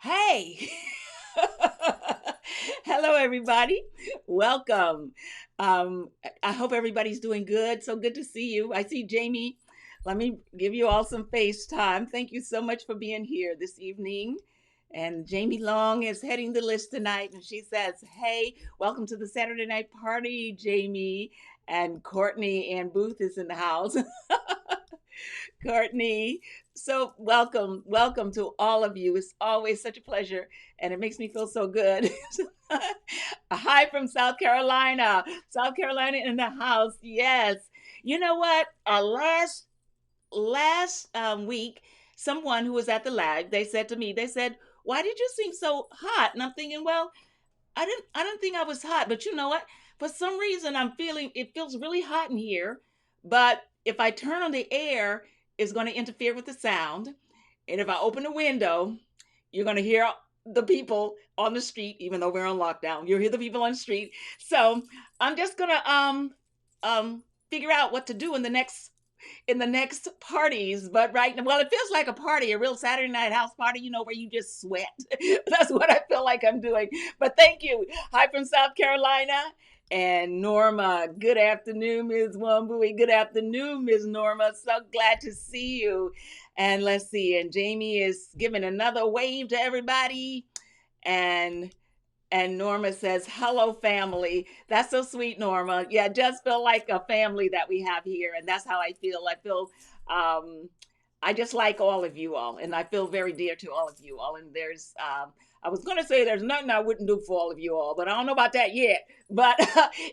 Hey! Hello, everybody. Welcome. I hope everybody's doing good. So good to see you. I see Jamie. Let me give you all some FaceTime. Thank you so much for being here this evening. And Jamie Long is heading the list tonight, and she says, "Hey, welcome to the Saturday night party, Jamie." And Courtney Ann Booth is in the house. Courtney. So welcome to all of you. It's always such a pleasure, and it makes me feel so good. Hi from South Carolina. South Carolina in the house. Yes. You know what? Last week, someone who was at the lab, they said to me, they said, "Why did you seem so hot?" And I'm thinking, well, I didn't think I was hot, but you know what? For some reason I'm feeling it feels really hot in here, but if I turn on the air, it's going to interfere with the sound. And if I open the window, you're going to hear the people on the street, even though we're on lockdown. You'll hear the people on the street. So I'm just gonna figure out what to do in the next parties. But right now, well, it feels like a party, a real Saturday night house party, where you just sweat. That's what I feel like I'm doing. But thank you. Hi from South Carolina. And Norma, good afternoon, Ms. Wambui. Good afternoon, Ms. Norma. So glad to see you. And let's see. And Jamie is giving another wave to everybody. And Norma says, "Hello, family." That's so sweet, Norma. Yeah, it just feel like a family that we have here. And that's how I feel. Um, I just like all of you all. And I feel very dear to all of you all. And I was going to say there's nothing I wouldn't do for all of you all, but I don't know about that yet. But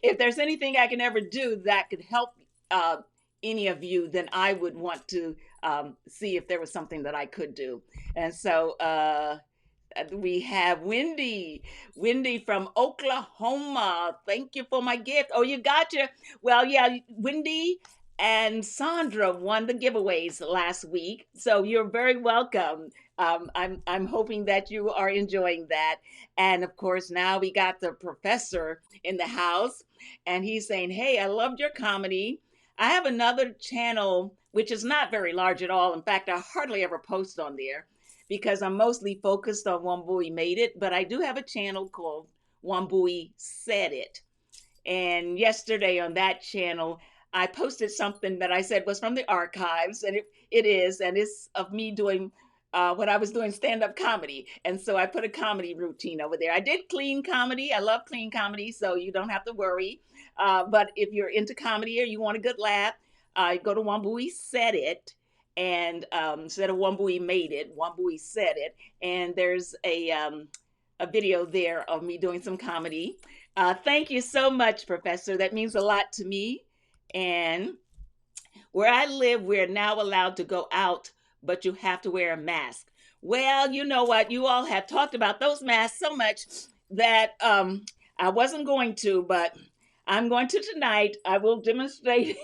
if there's anything I can ever do that could help uh, any of you, then I would want to see if there was something that I could do. And so, we have Wendy from Oklahoma. Thank you for my gift. Oh, you got your, well, yeah, Wendy and Sandra won the giveaways last week. So you're very welcome. I'm hoping that you are enjoying that. And of course, now we got the professor in the house, and he's saying, "Hey, I loved your comedy. I have another channel which is not very large at all. In fact, I hardly ever post on there because I'm mostly focused on Wambui Made It, but I do have a channel called Wambui Said It. And yesterday on that channel, I posted something that I said was from the archives, and it is, and it's of me doing when I was doing stand up comedy. And so I put a comedy routine over there. I did clean comedy. I love clean comedy, so you don't have to worry. But if you're into comedy or you want a good laugh, go to Wambui Said It. And instead of Wambui Made It, Wambui Said It. And there's a video there of me doing some comedy. Thank you so much, Professor. That means a lot to me. And where I live, we're now allowed to go out, but you have to wear a mask. Well, you know what? You all have talked about those masks so much that I wasn't going to, but I'm going to tonight. I will demonstrate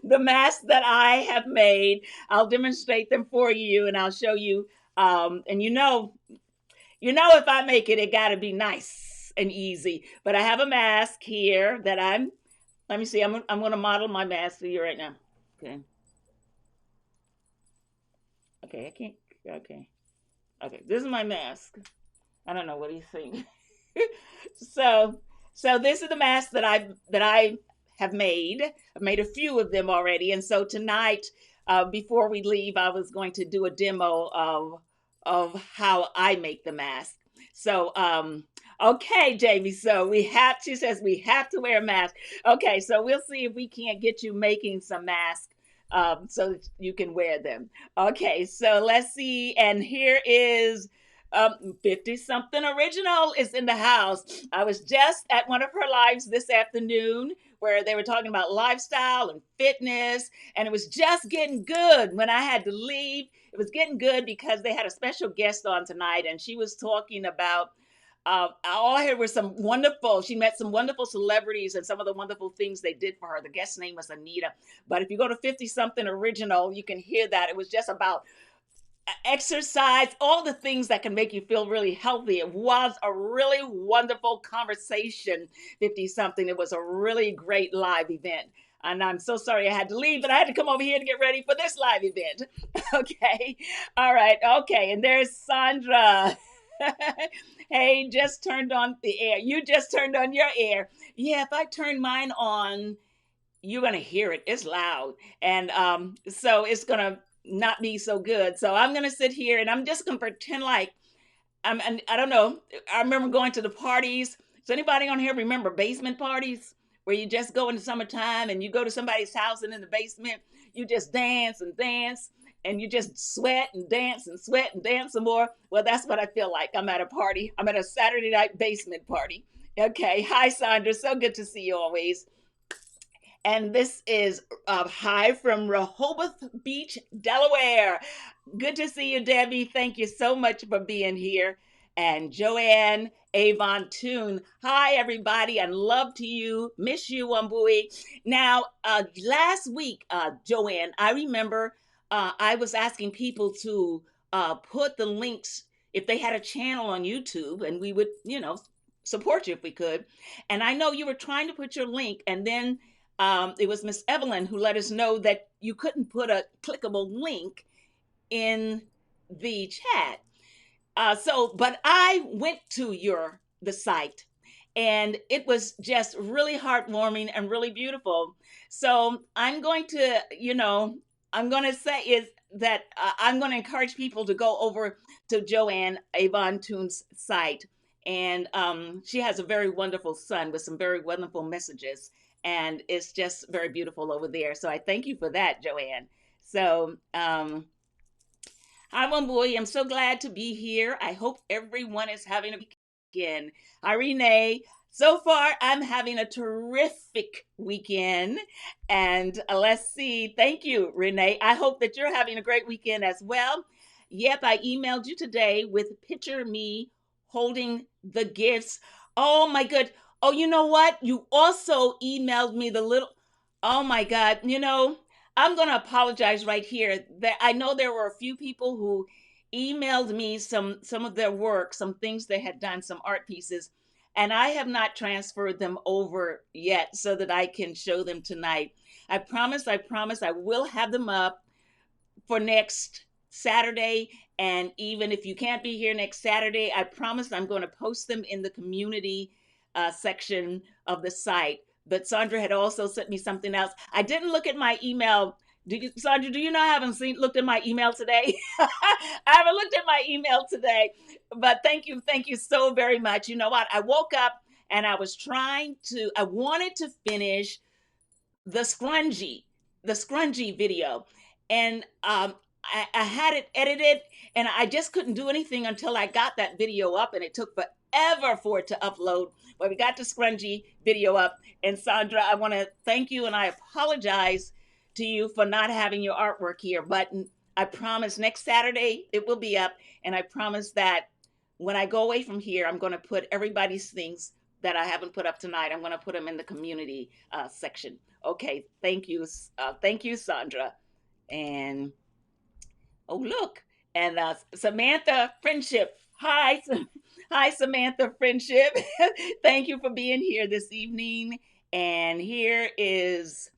the masks that I have made. I'll demonstrate them for you, and I'll show you. And if I make it, it got to be nice and easy. But I have a mask here that I'm. Let me see. I'm going to model my mask for you right now. Okay. Okay. I can't. Okay. Okay. This is my mask. I don't know what do you think. so this is the mask that I have made. I've made a few of them already, and so tonight, before we leave, I was going to do a demo of how I make the mask. So, okay, Jamie. So she says we have to wear a mask. Okay, so we'll see if we can't get you making some masks so that you can wear them. Okay, so let's see. And here is 50 something original is in the house. I was just at one of her lives this afternoon where they were talking about lifestyle and fitness, and it was just getting good when I had to leave. It was getting good because they had a special guest on tonight, and she was talking about all I heard was she met some wonderful celebrities and some of the wonderful things they did for her. The guest name was Anita. But if you go to 50 something original, you can hear that. It was just about exercise, all the things that can make you feel really healthy. It was a really wonderful conversation, 50 something. It was a really great live event. And I'm so sorry I had to leave, but I had to come over here to get ready for this live event. Okay. All right. Okay. And there's Sandra. Hey, just turned on the air. You just turned on your air. Yeah, if I turn mine on, you're gonna hear it. It's loud, and so it's gonna not be so good. So I'm gonna sit here and I'm just gonna pretend like and I don't know. I remember going to the parties. Does anybody on here remember basement parties where you just go in the summertime and you go to somebody's house and in the basement you just dance and dance and you just sweat and dance and sweat and dance some more? Well, that's what I feel like. I'm at a party. I'm at a Saturday night basement party. Okay. Hi, Sandra. So good to see you always. And this is Hi from Rehoboth Beach, Delaware. Good to see you, Debbie. Thank you so much for being here. And Joanne Avon Toon. Hi, everybody, and love to you. Miss you, Wambui. Now, last week, Joanne, I remember I was asking people to put the links if they had a channel on YouTube, and we would, support you if we could. And I know you were trying to put your link, and then it was Miss Evelyn who let us know that you couldn't put a clickable link in the chat. But I went to the site, and it was just really heartwarming and really beautiful. So I'm going to say is that I'm going to encourage people to go over to Joanne Avon Toon's site, and she has a very wonderful son with some very wonderful messages, and it's just very beautiful over there. So I thank you for that, Joanne. So hi, Wambui. I'm so glad to be here. I hope everyone is having a weekend. Hi, Renee. So far, I'm having a terrific weekend. And let's see. Thank you, Renee. I hope that you're having a great weekend as well. Yep, I emailed you today with picture me holding the gifts. Oh, my good. Oh, you know what? You also emailed me the little. Oh, my God. I'm going to apologize right here. That I know there were a few people who emailed me some of their work, some things they had done, some art pieces, and I have not transferred them over yet so that I can show them tonight. I promise I will have them up for next Saturday. And even if you can't be here next Saturday, I promise I'm going to post them in the community section of the site. But Sandra had also sent me something else. I didn't look at my email. Sandra, do you know I haven't looked at my email today? I haven't looked at my email today. But thank you so very much. You know what? I woke up and I wanted to finish the scrungy video, and I had it edited, and I just couldn't do anything until I got that video up, and it took forever for it to upload. But we got the scrungy video up, and Sandra, I want to thank you, and I apologize to you for not having your artwork here, but I promise next Saturday it will be up, and I promise that when I go away from here, I'm going to put everybody's things that I haven't put up tonight. I'm going to put them in the community section. Okay, thank you, Sandra. And oh, look, and Samantha Friendship. Hi, hi, Samantha Friendship. Thank you for being here this evening. And here is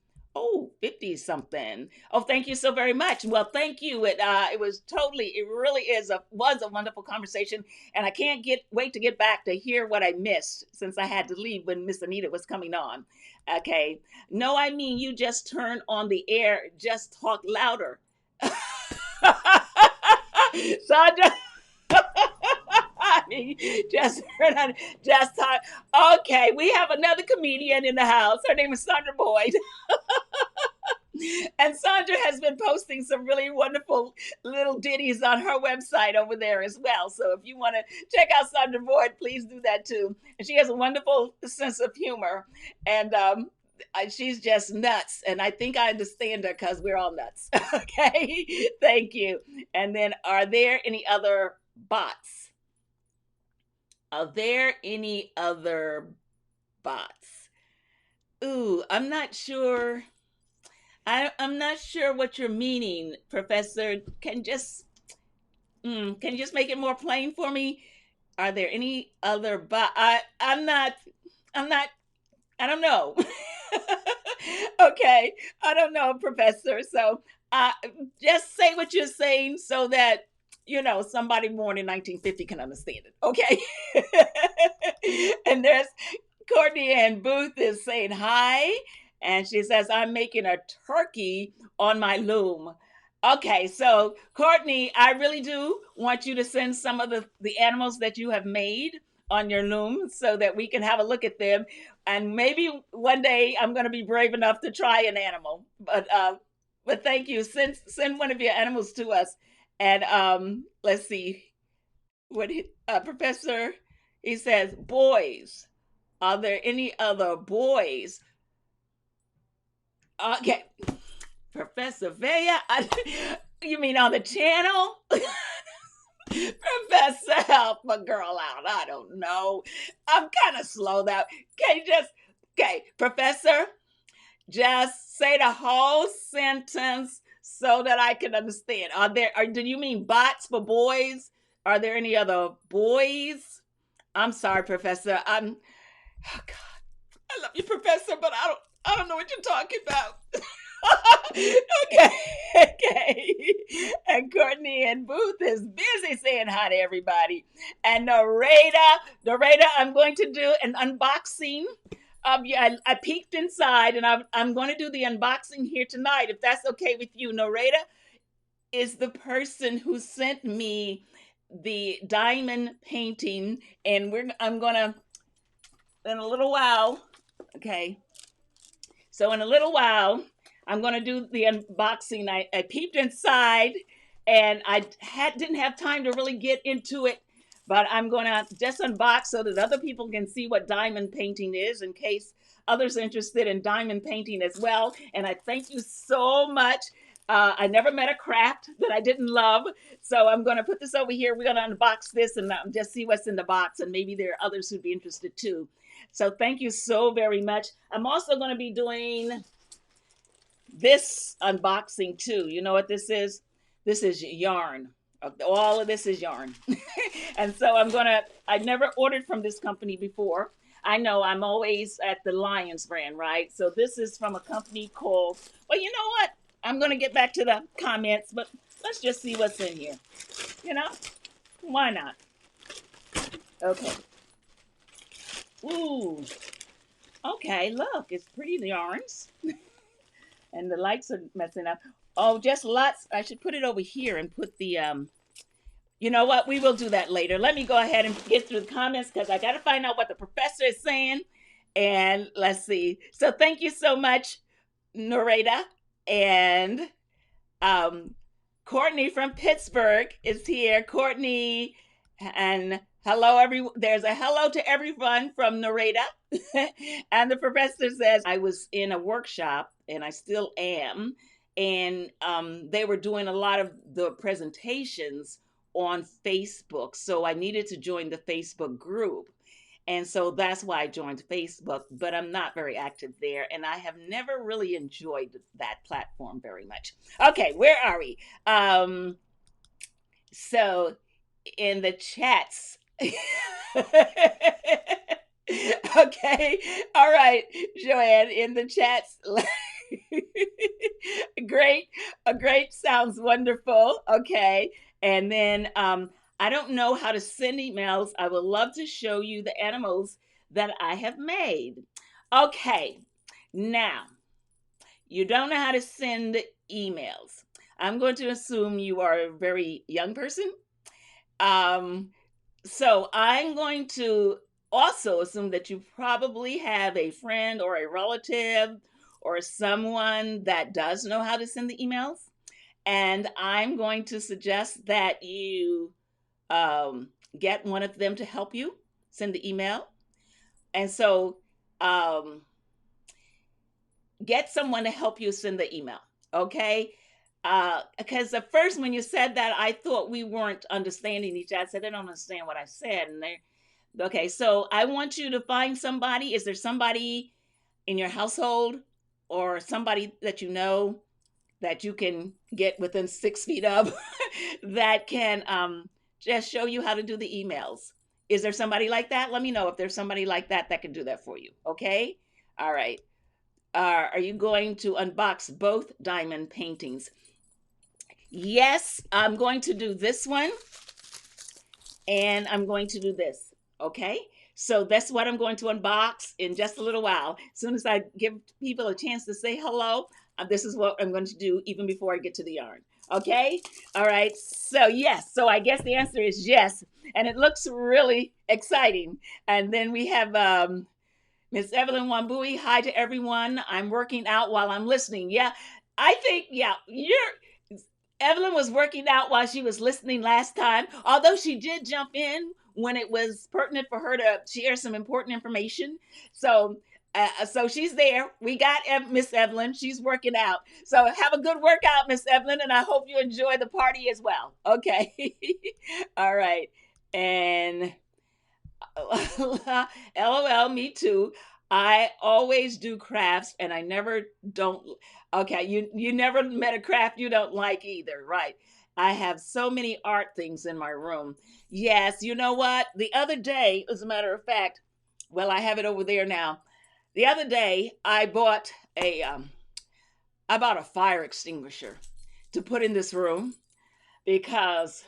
50 something. Oh, thank you so very much. Well, thank you. It really was a wonderful conversation, and I can't wait to get back to hear what I missed since I had to leave when Miss Anita was coming on. Okay. No, I mean, you just turn on the air, just talk louder. Sandra, I mean, just talk. Okay, we have another comedian in the house. Her name is Sandra Boyd. And Sandra has been posting some really wonderful little ditties on her website over there as well. So if you want to check out Sandra Boyd, please do that too. And she has a wonderful sense of humor. And she's just nuts. And I think I understand her because we're all nuts. Okay. Thank you. And then, are there any other bots? Are there any other bots? Ooh, I'm not sure. I'm not sure what you're meaning, Professor. Can you just make it more plain for me? Are there any other I'm not I don't know. Okay, I don't know, Professor. So just say what you're saying so that somebody born in 1950 can understand it. Okay. And there's Courtney and Booth is saying hi. And she says, I'm making a turkey on my loom. Okay, so Courtney, I really do want you to send some of the animals that you have made on your loom so that we can have a look at them. And maybe one day I'm going to be brave enough to try an animal. But thank you. Send one of your animals to us. And let's see what Professor, he says, boys. Are there any other boys? Okay, Professor Vega, you mean on the channel? Professor, help a girl out. I don't know. I'm kind of slow now. Okay, Professor, just say the whole sentence so that I can understand. Do you mean bots for boys? Are there any other boys? I'm sorry, Professor. Oh God, I love you, Professor, but I don't know what you're talking about. Okay, okay. And Courtney and Booth is busy saying hi to everybody. And Narada, I'm going to do an unboxing. Yeah, I peeked inside, and I'm going to do the unboxing here tonight. If that's okay with you, Narada is the person who sent me the diamond painting, and I'm gonna in a little while. Okay, so in a little while, I'm going to do the unboxing. I peeped inside, and I didn't have time to really get into it, but I'm going to just unbox so that other people can see what diamond painting is in case others are interested in diamond painting as well. And I thank you so much. I never met a craft that I didn't love. So I'm going to put this over here. We're going to unbox this and just see what's in the box. And maybe there are others who'd be interested too. So thank you so very much. I'm also going to be doing this unboxing too. You know what this is? This is yarn. All of this is yarn. And so I never ordered from this company before. I know I'm always at the Lions brand, right? So this is from a company called, well, you know what? I'm going to get back to the comments, but let's just see what's in here. Why not? Okay. Ooh. Okay, look, it's pretty yarns. And the lights are messing up. Oh, just lots. I should put it over here and put the you know what? We will do that later. Let me go ahead and get through the comments because I got to find out what the professor is saying. And let's see. So thank you so much, Narada. And Courtney from Pittsburgh is here. Courtney, and hello, everyone. There's a hello to everyone from Narada. And the professor says, I was in a workshop, and I still am. And they were doing a lot of the presentations on Facebook. So I needed to join the Facebook group. And so that's why I joined Facebook, but I'm not very active there. And I have never really enjoyed that platform very much. Okay, where are we? So in the chats. Okay, all right, Joanne, in the chats. Great, a great sounds wonderful. Okay, and then I don't know how to send emails. I would love to show you the animals that I have made. Okay, now you don't know how to send emails. I'm going to assume you are a very young person. So I'm going to also assume that you probably have a friend or a relative or someone that does know how to send the emails. And I'm going to suggest that you get one of them to help you send the email. And so get someone to help you send the email, okay? Because at first when you said that, I thought we weren't understanding each other. I said, they don't understand what I said. And okay, so I want you to find somebody. Is there somebody in your household or somebody that you know that you can get within 6 feet of that can just show you how to do the emails? Is there somebody like that? Let me know if there's somebody like that that can do that for you. Okay? All right. Are you going to unbox both diamond paintings? Yes, I'm going to do this one and I'm going to do this. Okay. So that's what I'm going to unbox in just a little while. As soon as I give people a chance to say hello, this is what I'm going to do even before I get to the yarn. Okay. All right. So, yes. So I guess the answer is yes. And it looks really exciting. And then we have Miss Evelyn Wambui. Hi to everyone. I'm working out while I'm listening. Yeah. I think, yeah, Evelyn was working out while she was listening last time, although she did jump in when it was pertinent for her to share some important information. So, so she's there. We got Miss Evelyn. She's working out. So have a good workout, Miss Evelyn, and I hope you enjoy the party as well. Okay. All right. And LOL, me too. I always do crafts and I never don't. Okay, you never met a craft you don't like either, right? I have so many art things in my room. Yes, you know what? The other day, as a matter of fact, well, I have it over there now. The other day, I bought a fire extinguisher to put in this room because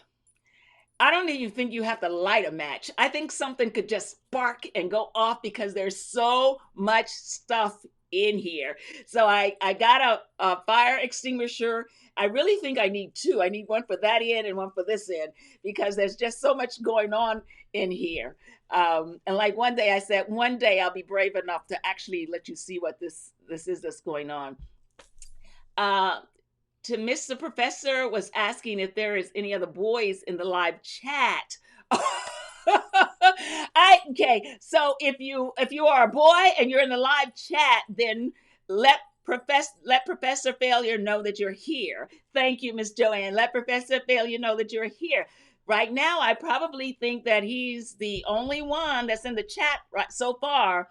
I don't even think you have to light a match. I think something could just spark and go off because there's so much stuff in here. So I got a fire extinguisher. I really think I need two. I need one for that end and one for this end because there's just so much going on in here. And like one day I said, one day I'll be brave enough to actually let you see what this is that's going on. Uh, to Mr. Professor was asking if there is any other boys in the live chat. Okay, so if you are a boy and you're in the live chat, then let Professor Failure know that you're here. Thank you, Miss Joanne. Let Professor Failure know that you're here. Right now, I probably think that he's the only one that's in the chat right so far.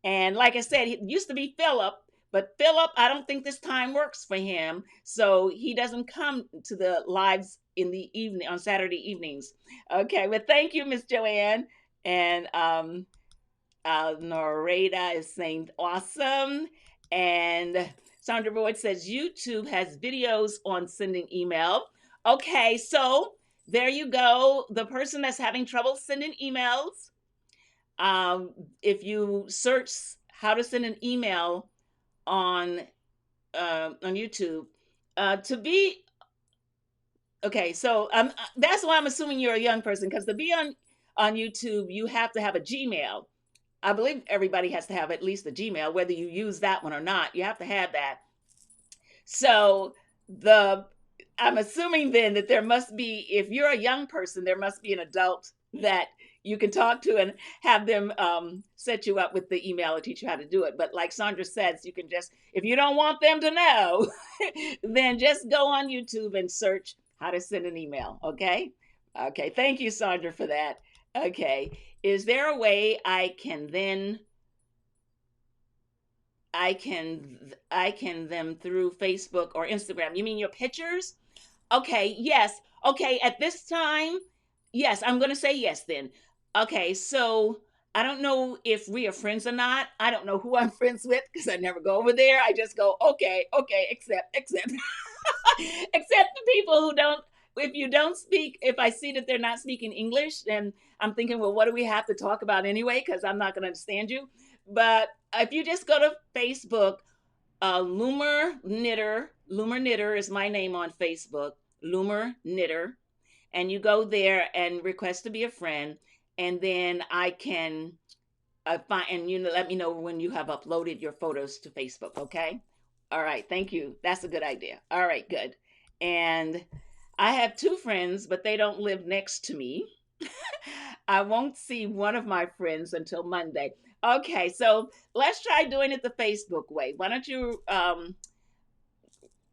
And like I said, it used to be Philip, but Philip, I don't think this time works for him. So he doesn't come to the lives in the evening on Saturday evenings. Okay, well, thank you, Miss Joanne. And Norada is saying awesome. And Sandra Boyd says YouTube has videos on sending email. Okay, so there you go. The person that's having trouble sending emails, if you search how to send an email on YouTube, to be okay. So that's why I'm assuming you're a young person because to be on YouTube, you have to have a Gmail. I believe everybody has to have at least a Gmail, whether you use that one or not. You have to have that. So the I'm assuming then that there must be, if you're a young person, there must be an adult that you can talk to and have them set you up with the email or teach you how to do it. But like Sandra says, you can just, if you don't want them to know, then just go on YouTube and search how to send an email. Okay. Okay. Thank you, Sandra, for that. Okay. Is there a way I can them through Facebook or Instagram? You mean your pictures? Okay, yes. Okay, at this time, yes, I'm going to say yes then. Okay, so I don't know if we are friends or not. I don't know who I'm friends with because I never go over there. I just go, okay, okay, accept. Except the people who don't, if you don't speak, if I see that they're not speaking English, then I'm thinking, well, what do we have to talk about anyway? Because I'm not going to understand you. But if you just go to Facebook, Loomer Knitter is my name on Facebook, Loomer Knitter, and you go there and request to be a friend, and then I can find and let me know when you have uploaded your photos to Facebook. Okay. All right. Thank you. That's a good idea. All right. Good. And I have two friends, but they don't live next to me. I won't see one of my friends until Monday. Okay, so let's try doing it the Facebook way. Why don't you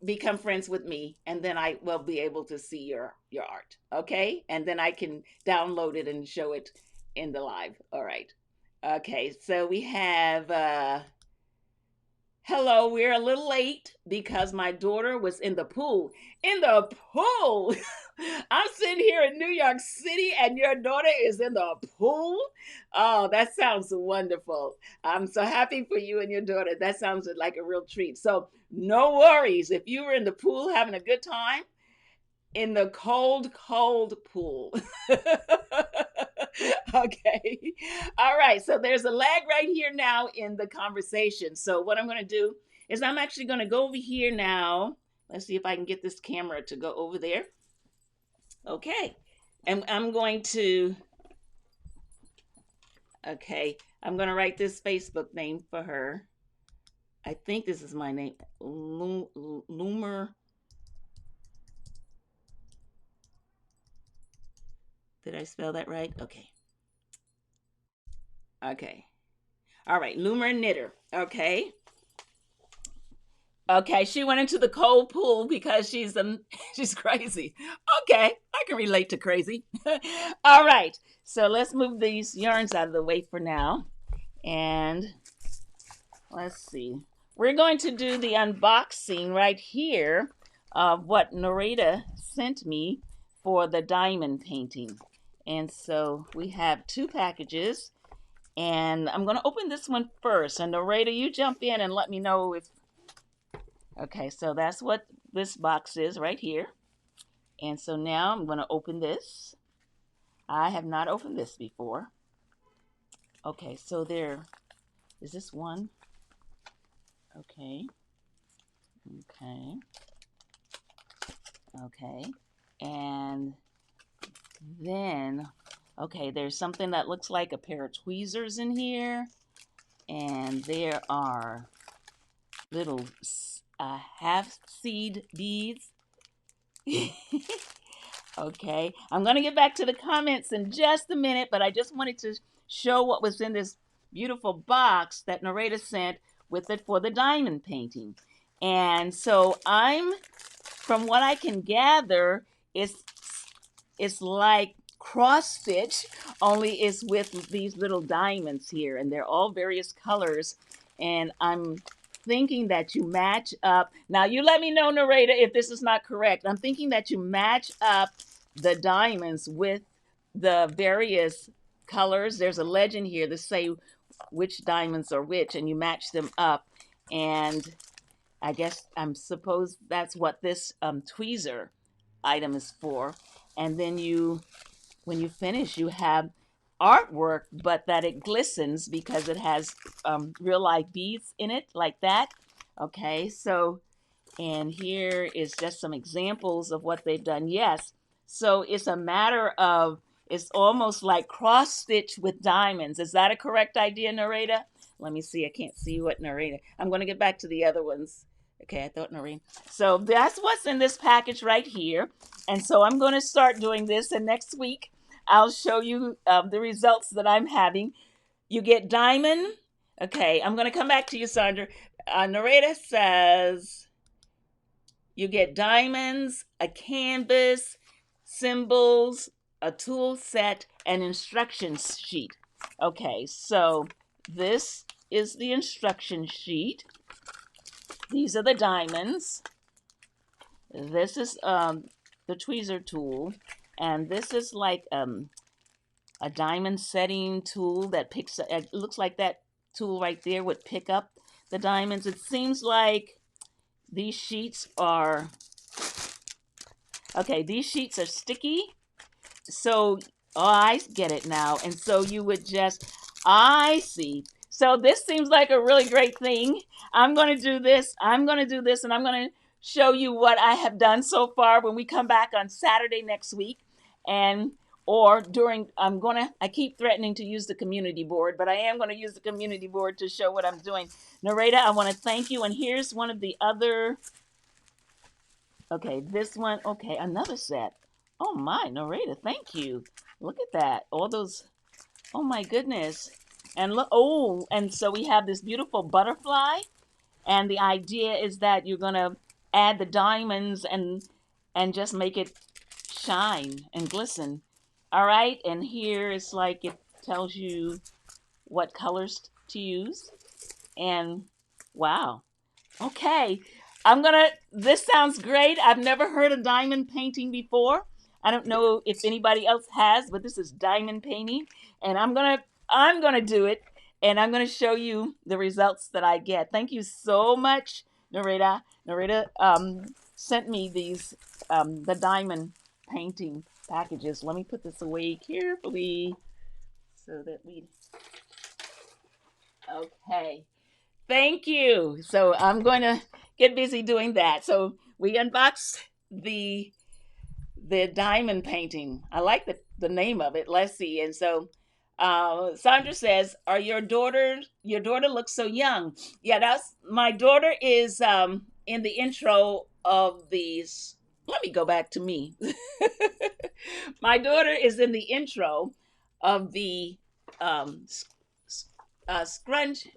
become friends with me, and then I will be able to see your art. Okay, and then I can download it and show it in the live. All right. Okay, so we have hello, we're a little late because my daughter was in the pool. In the pool! I'm sitting here in New York City and your daughter is in the pool? Oh, that sounds wonderful. I'm so happy for you and your daughter. That sounds like a real treat. So, no worries. If you were in the pool having a good time, in the cold, cold pool. Okay. All right. So there's a lag right here now in the conversation. So what I'm going to do is I'm actually going to go over here now. Let's see if I can get this camera to go over there. Okay. And I'm going to, okay, I'm going to write this Facebook name for her. I think this is my name, Loomer. Did I spell that right? Okay. Okay. All right. Loomer Knitter. Okay. Okay. She went into the cold pool because she's crazy. Okay. I can relate to crazy. All right. So let's move these yarns out of the way for now. And let's see. We're going to do the unboxing right here of what Narita sent me for the diamond painting. And so we have 2 packages. And I'm going to open this one first. And Narita, you jump in and let me know if... Okay, so that's what this box is right here. And so now I'm going to open this. I have not opened this before. Okay, so there... Is this one? Okay. Okay. Okay. And then, okay, there's something that looks like a pair of tweezers in here. And there are little half seed beads. Okay. I'm going to get back to the comments in just a minute, but I just wanted to show what was in this beautiful box that Narita sent with it for the diamond painting. And so from what I can gather, it's like cross stitch, only it's with these little diamonds here, and they're all various colors. And I'm thinking that you match up. Now you let me know, Narita, if this is not correct. I'm thinking that you match up the diamonds with the various colors. There's a legend here to say which diamonds are which, and you match them up. And I guess I'm suppose that's what this tweezer item is for. And then when you finish, you have artwork, but that it glistens because it has real life beads in it, like that. Okay, so, and here is just some examples of what they've done. Yes, so it's a matter of, it's almost like cross stitch with diamonds. Is that a correct idea, Narita? Let me see. I can't see what Narita. I'm going to get back to the other ones. Okay, I thought Narita. So that's what's in this package right here. And so I'm going to start doing this. And next week, I'll show you the results that I'm having. You get diamond. Okay, I'm going to come back to you, Sandra. Narita says you get diamonds, a canvas, symbols, a tool set, and instruction sheet. Okay, so this is the instruction sheet. These are the diamonds. This is the tweezer tool. And this is like a diamond setting tool that picks, it looks like that tool right there would pick up the diamonds. It seems like these sheets are, okay, these sheets are sticky. So, oh, I get it now. And so you would just, I see. So this seems like a really great thing. I'm going to do this. I'm going to do this, and I'm going to show you what I have done so far when we come back on Saturday next week. And or during, I keep threatening to use the community board, but I am going to use the community board to show what I'm doing. Narita, I want to thank you. And here's one of the other, okay, this one, okay, another set. Oh my, Narita, thank you. Look at that. All those, oh my goodness. And look, oh, and so we have this beautiful butterfly. And the idea is that you're going to add the diamonds and just make it shine and glisten. All right, and here it's like it tells you what colors to use. And wow. Okay, this sounds great. I've never heard of diamond painting before. I don't know if anybody else has, but this is diamond painting. And I'm gonna do it, and I'm gonna show you the results that I get. Thank you so much, Narita. Narita sent me these the diamond painting packages. Let me put this away carefully so that we okay. Thank you. So I'm going to get busy doing that. So we unboxed the the diamond painting. I like the name of it. Let's see. And so Sandra says, "Are your daughter looks so young?" Yeah, that's my daughter is in the intro of these. Let me go back to me. My daughter is in the intro of the um, scrunch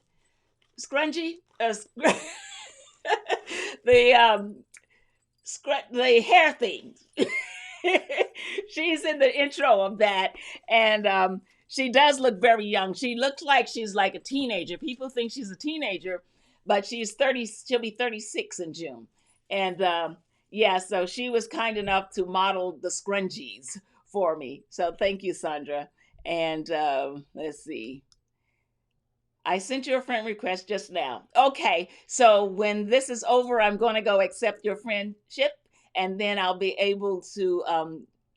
scrungy the the hair thing. She's in the intro of that, and she does look very young. She looks like she's like a teenager. People think she's a teenager, but she's 30. She'll be 36 in June, and yeah, so she was kind enough to model the scrunchies for me. So thank you, Sandra. And let's see. I sent you a friend request just now. Okay, so when this is over, I'm going to go accept your friendship, and then I'll be able to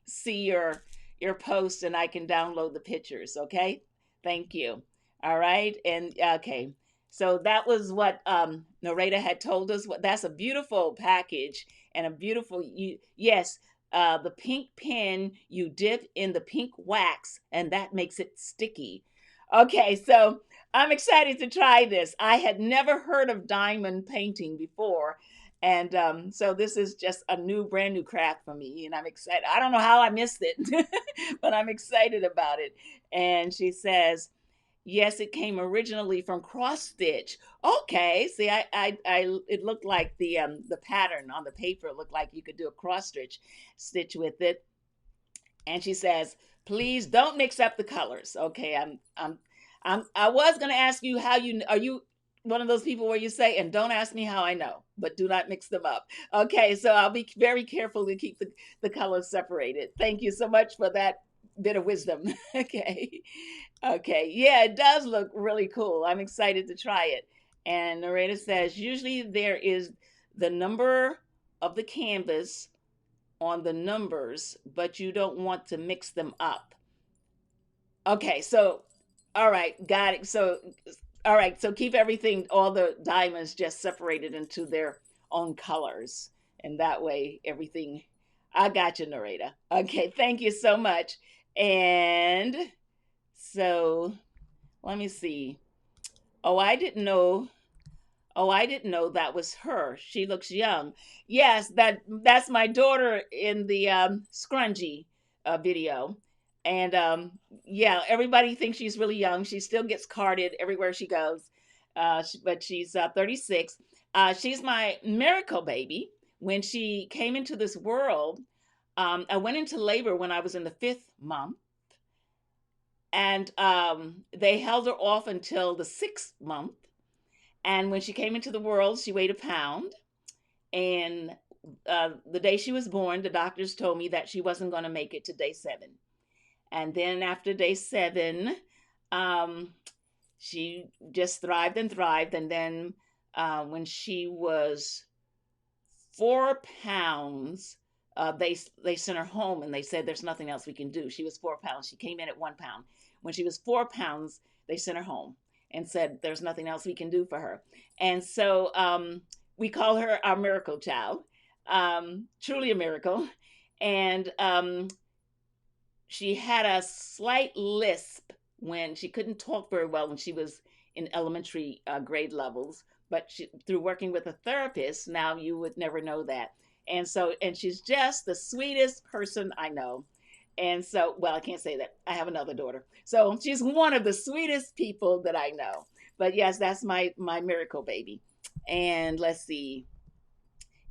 see your post, and I can download the pictures. Okay, thank you. All right, and okay, so that was what Nareda had told us. What that's a beautiful package and a beautiful yes. The pink pen you dip in the pink wax, and that makes it sticky. Okay, so I'm excited to try this. I had never heard of diamond painting before. And so this is just a brand new craft for me. And I'm excited. I don't know how I missed it, but I'm excited about it. And she says, yes, it came originally from cross stitch. Okay, see, it looked like the pattern on the paper looked like you could do a cross stitch with it. And she says, please don't mix up the colors. Okay, I was going to ask you how you are you one of those people where you say, and don't ask me how I know, but do not mix them up. Okay, so I'll be very careful to keep the colors separated. Thank you so much for that bit of wisdom. Okay. Okay. Yeah, it does look really cool. I'm excited to try it. And Narrator says, usually there is the number of the canvas on the numbers, but you don't want to mix them up. Okay, so all right, got it. So all right, so keep everything, all the diamonds just separated into their own colors. And that way everything I got you, Narita. Okay, thank you so much. And so let me see. Oh, I didn't know Oh, I didn't know that was her. She looks young. Yes, that's my daughter in the scrungy video. And yeah, everybody thinks she's really young. She still gets carded everywhere she goes. But she's 36. She's my miracle baby. When she came into this world, I went into labor when I was in the 5th month. And they held her off until the 6th month. And when she came into the world, she weighed a pound. And the day she was born, the doctors told me that she wasn't going to make it to day 7. And then after day 7, she just thrived and thrived. And then when she was 4 pounds, they sent her home and they said there's nothing else we can do. She was 4 pounds. She came in at 1 pound. When she was 4 pounds, they sent her home and said there's nothing else we can do for her. And so we call her our miracle child, truly a miracle. And she had a slight lisp when she couldn't talk very well when she was in elementary grade levels. But through working with a therapist, now you would never know that. And she's just the sweetest person I know. And so, well, I can't say that. I have another daughter. So she's one of the sweetest people that I know. But yes, that's my miracle baby. And let's see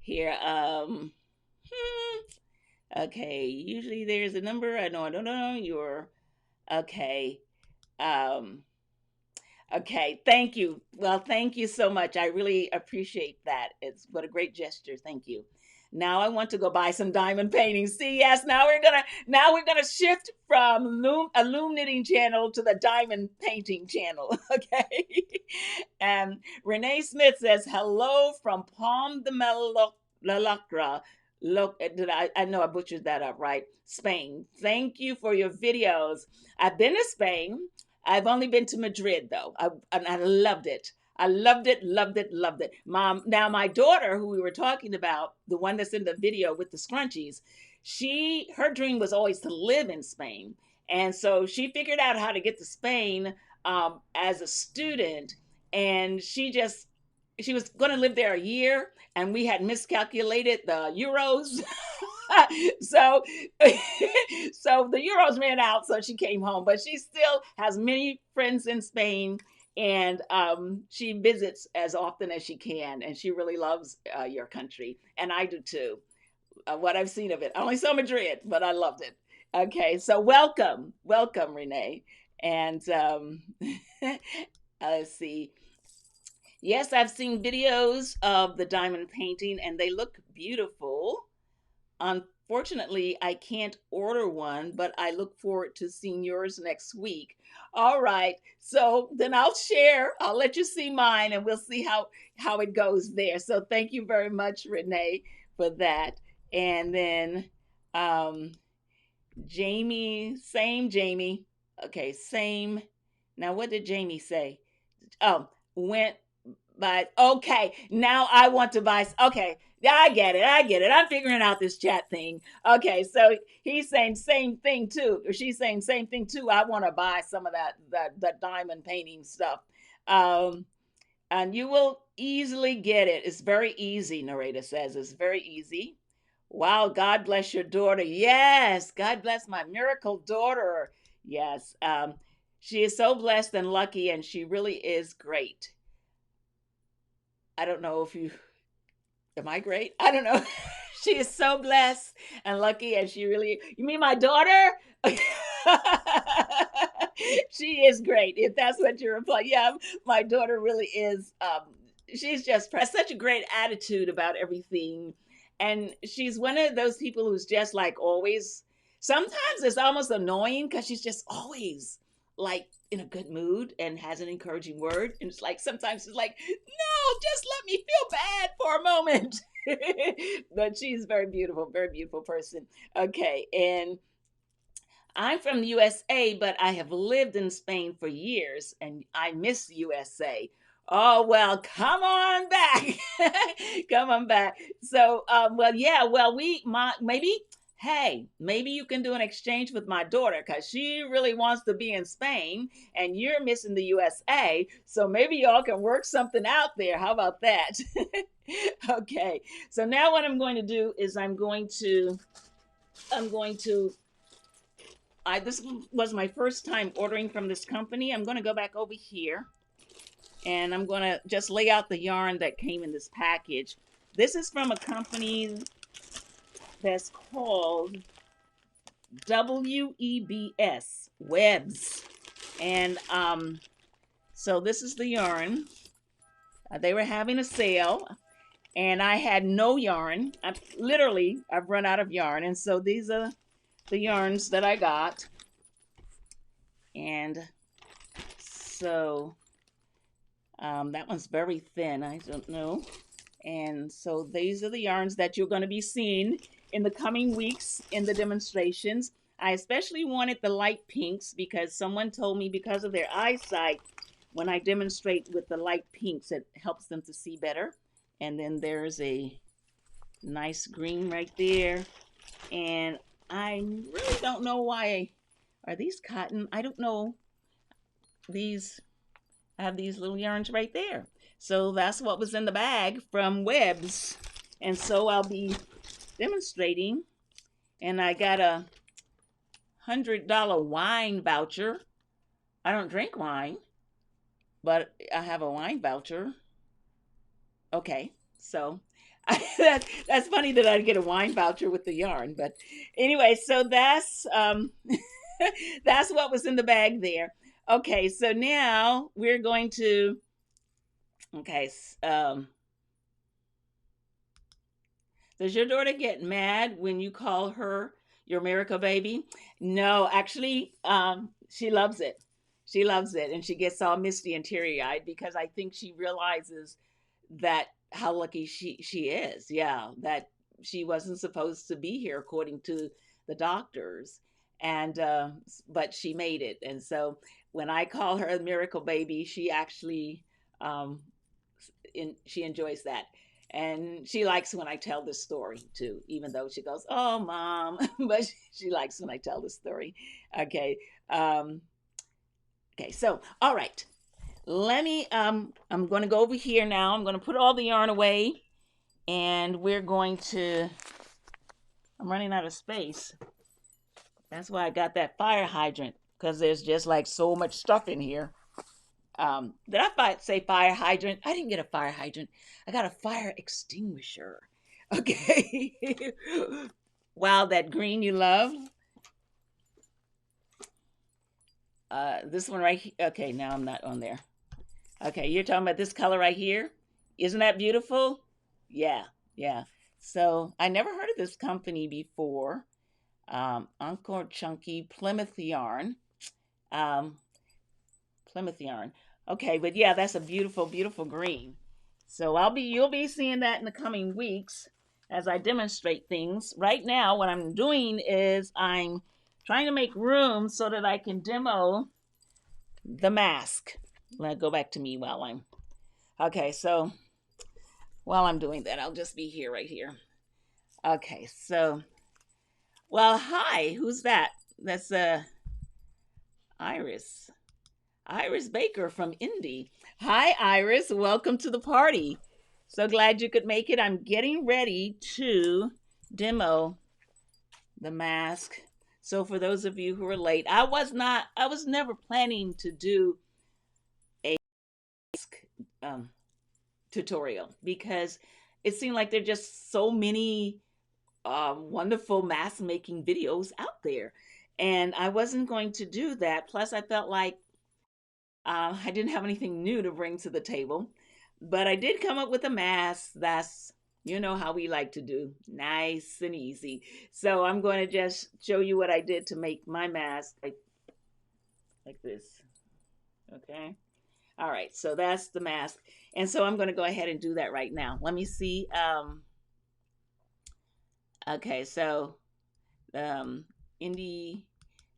here. Okay, usually there's a number. I don't know. You're okay. Um, okay, thank you. Well, thank you so much. I really appreciate that. It's what a great gesture. Thank you. Now I want to go buy some diamond paintings. See, yes, now we're gonna shift from a loom knitting channel to the diamond painting channel. Okay. And Renee Smith says hello from Palm de Lacra. Look, did I know I butchered that up, right? Spain. Thank you for your videos. I've been to Spain. I've only been to Madrid though. And I loved it. I loved it, loved it, loved it. Mom, now my daughter, who we were talking about, the one that's in the video with the scrunchies, her dream was always to live in Spain, and so she figured out how to get to Spain as a student, and she was going to live there a year, and we had miscalculated the euros. so so the euros ran out, so she came home, but she still has many friends in Spain, and she visits as often as she can, and she really loves your country, and I do too. What I've seen of it, I only saw Madrid, but I loved it. Okay, so welcome, Renee. And let's see. Yes, I've seen videos of the diamond painting, and they look beautiful. Unfortunately, I can't order one, but I look forward to seeing yours next week. All right. So then I'll share. I'll let you see mine, and we'll see how it goes there. So thank you very much, Renee, for that. And then um Jamie, same Jamie. Okay, same. Now what did Jamie say? Oh, went but okay, now I want to buy. Okay, yeah, I get it. I get it. I'm figuring out this chat thing. Okay, so he's saying same thing too, or she's saying same thing too. I want to buy some of that diamond painting stuff, um, and you will easily get it. It's very easy. Narrator says it's very easy. Wow, God bless your daughter. Yes, God bless my miracle daughter. Yes, she is so blessed and lucky, and she really is great. I don't know if you am I great? I don't know. She is so blessed and lucky, and she really. You mean my daughter? She is great. If that's what you're replying, yeah, my daughter really is. She's just such a great attitude about everything, and she's one of those people who's just like always. Sometimes it's almost annoying because she's just always like in a good mood and has an encouraging word, and it's like sometimes it's like, no, just let me feel bad for a moment. But she's very beautiful person. Okay, and I'm from the USA, but I have lived in Spain for years, and I miss the USA. Oh well, come on back, come on back. So, well, yeah, well, maybe. Hey, maybe you can do an exchange with my daughter because she really wants to be in Spain and you're missing the USA. So maybe y'all can work something out there. How about that? Okay. So now what I'm going to do is I'm going to this was my first time ordering from this company. I'm going to go back over here and I'm going to just lay out the yarn that came in this package. This is from a company that's called WEBS, Webs. And so this is the yarn. They were having a sale and I had no yarn. I've run out of yarn. And so these are the yarns that I got. And so that one's very thin. I don't know. And so these are the yarns that you're going to be seeing in the coming weeks in the demonstrations. I especially wanted the light pinks because someone told me because of their eyesight, when I demonstrate with the light pinks, it helps them to see better. And then there's a nice green right there. And I really don't know why. Are these cotton? I don't know. I have these little yarns right there. So that's what was in the bag from Webs. And so I'll be demonstrating. And I got a $100 wine voucher. I don't drink wine, but I have a wine voucher. Okay, so that's funny that I get a wine voucher with the yarn. But anyway, so that's that's what was in the bag there. Okay, so now we're going to. Okay, does your daughter get mad when you call her your miracle baby? No, actually, she loves it. She loves it, and she gets all misty and teary eyed because I think she realizes that how lucky she is. Yeah, that she wasn't supposed to be here according to the doctors, and but she made it. And so when I call her a miracle baby, she actually um, she enjoys that. And she likes when I tell this story too, even though she goes, "Oh, mom," but she likes when I tell the story. Okay, um, okay. So, all right, let me. I'm going to go over here now. I'm going to put all the yarn away, and we're going to. I'm running out of space. That's why I got that fire hydrant, because there's just like so much stuff in here. Did I say fire hydrant? I didn't get a fire hydrant. I got a fire extinguisher. Okay. Wow, that green you love. This one right here. Okay, now I'm not on there. Okay, you're talking about this color right here. Isn't that beautiful? Yeah, yeah. So I never heard of this company before. Encore Chunky Plymouth Yarn. Um, Plymouth yarn. Okay, but yeah, that's a beautiful, beautiful green. So you'll be seeing that in the coming weeks as I demonstrate things. Right now, what I'm doing is I'm trying to make room so that I can demo the mask. Let go back to me while I'm okay. So while I'm doing that, I'll just be here right here. Okay, so hi, who's that? That's Iris. Iris Baker from Indy. Hi, Iris. Welcome to the party. So glad you could make it. I'm getting ready to demo the mask. So for those of you who are late, I was never planning to do a mask tutorial because it seemed like there are just so many wonderful mask making videos out there. And I wasn't going to do that. Plus, I felt like I didn't have anything new to bring to the table, but I did come up with a mask that's, how we like to do, nice and easy. So I'm going to just show you what I did to make my mask like this. Okay. All right. So that's the mask. And so I'm going to go ahead and do that right now. Let me see. Okay. So, Indy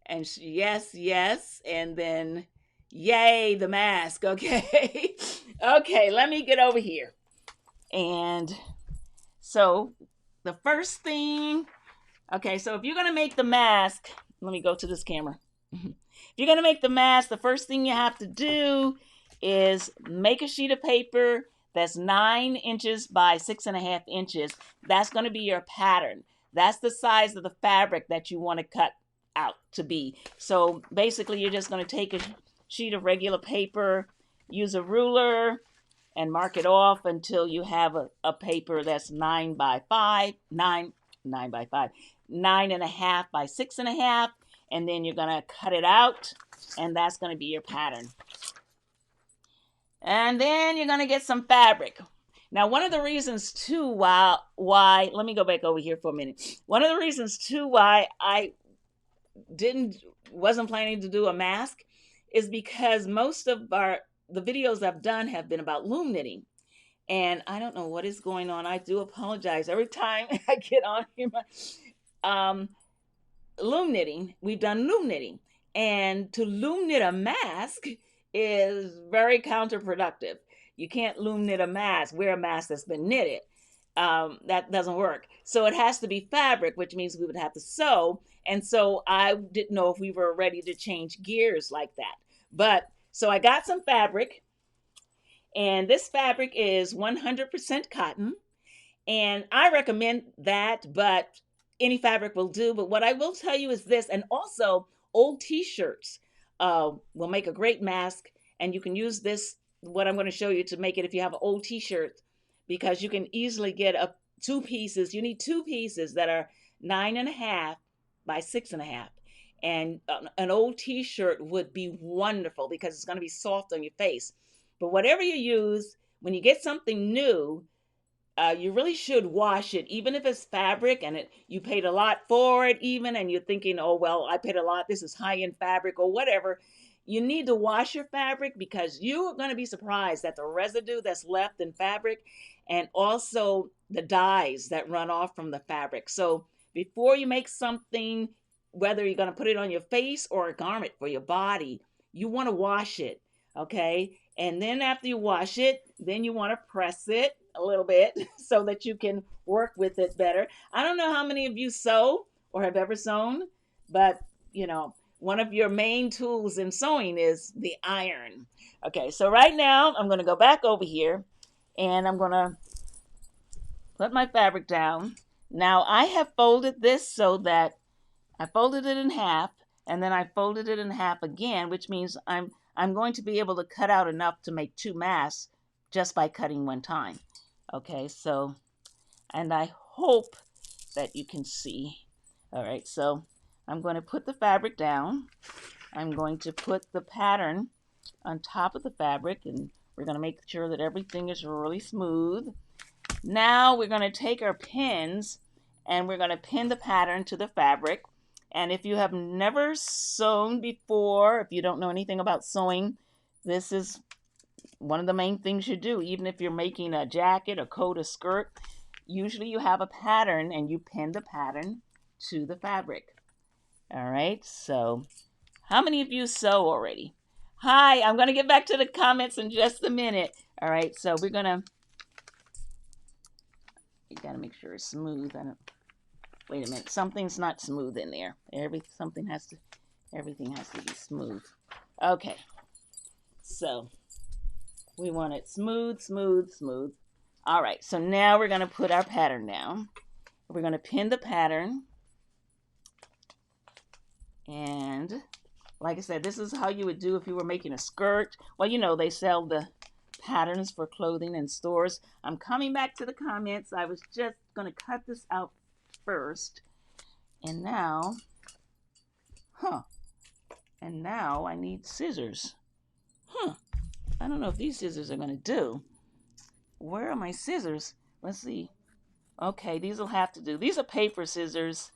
and yes, yes. And then yay, the mask. Okay. Okay, let me get over here. And so the first thing, okay, so if you're going to make the mask, let me go to this camera. If you're going to make the mask, the first thing you have to do is make a sheet of paper that's 9 inches by 6.5 inches. That's going to be your pattern. That's the size of the fabric that you want to cut out to be. So basically, you're just going to take a sheet of regular paper, use a ruler, and mark it off until you have a paper that's 9 by 5, 9 by 5, 9.5 by 6.5, and then you're going to cut it out, and that's going to be your pattern. And then you're going to get some fabric. Now, one of the reasons too why let me go back over here for a minute. One of the reasons too why I wasn't planning to do a mask is because most of the videos I've done have been about loom knitting. And I don't know what is going on. I do apologize. Every time I get on here, loom knitting, we've done loom knitting. And to loom knit a mask is very counterproductive. You can't loom knit a mask, wear a mask that's been knitted. That doesn't work. So it has to be fabric, which means we would have to sew. And so I didn't know if we were ready to change gears like that. But so I got some fabric, and this fabric is 100% cotton. And I recommend that, but any fabric will do. But what I will tell you is this, and also old t-shirts will make a great mask. And you can use this, what I'm going to show you, to make it if you have an old t-shirt, because you can easily get two pieces. You need two pieces that are 9.5 by 6.5. And an old t-shirt would be wonderful because it's going to be soft on your face. But whatever you use, when you get something new, you really should wash it, even if it's fabric and you paid a lot for it, even, and you're thinking, oh, well, I paid a lot, this is high-end fabric or whatever. you need to wash your fabric because you are going to be surprised at the residue that's left in fabric and also the dyes that run off from the fabric. So before you make something, whether you're going to put it on your face or a garment for your body, you want to wash it, okay? And then after you wash it, then you want to press it a little bit so that you can work with it better. I don't know how many of you sew or have ever sewn, but you know, one of your main tools in sewing is the iron. Okay, so right now I'm going to go back over here and I'm going to put my fabric down. Now I have folded this so that I folded it in half and then I folded it in half again, which means I'm going to be able to cut out enough to make 2 masks just by cutting one time. Okay, so, and I hope that you can see. All right, so I'm going to put the fabric down. I'm going to put the pattern on top of the fabric, and we're going to make sure that everything is really smooth. Now we're going to take our pins and we're going to pin the pattern to the fabric. And if you have never sewn before, if you don't know anything about sewing, this is one of the main things you do. Even if you're making a jacket, a coat, a skirt, usually you have a pattern and you pin the pattern to the fabric. All right, so how many of you sew already? Hi, I'm going to get back to the comments in just a minute. All right, so we're going to, you got to make sure it's smooth. Wait a minute, something's not smooth in there. Everything has to be smooth. Okay, so we want it smooth, smooth, smooth. All right, so now we're going to put our pattern down. We're going to pin the pattern. And like I said, this is how you would do if you were making a skirt. Well, you know, they sell the patterns for clothing in stores. I'm coming back to the comments. I was just going to cut this out first. And now, and now I need scissors. I don't know if these scissors are going to do. Where are my scissors? Let's see. Okay, these will have to do. These are paper scissors.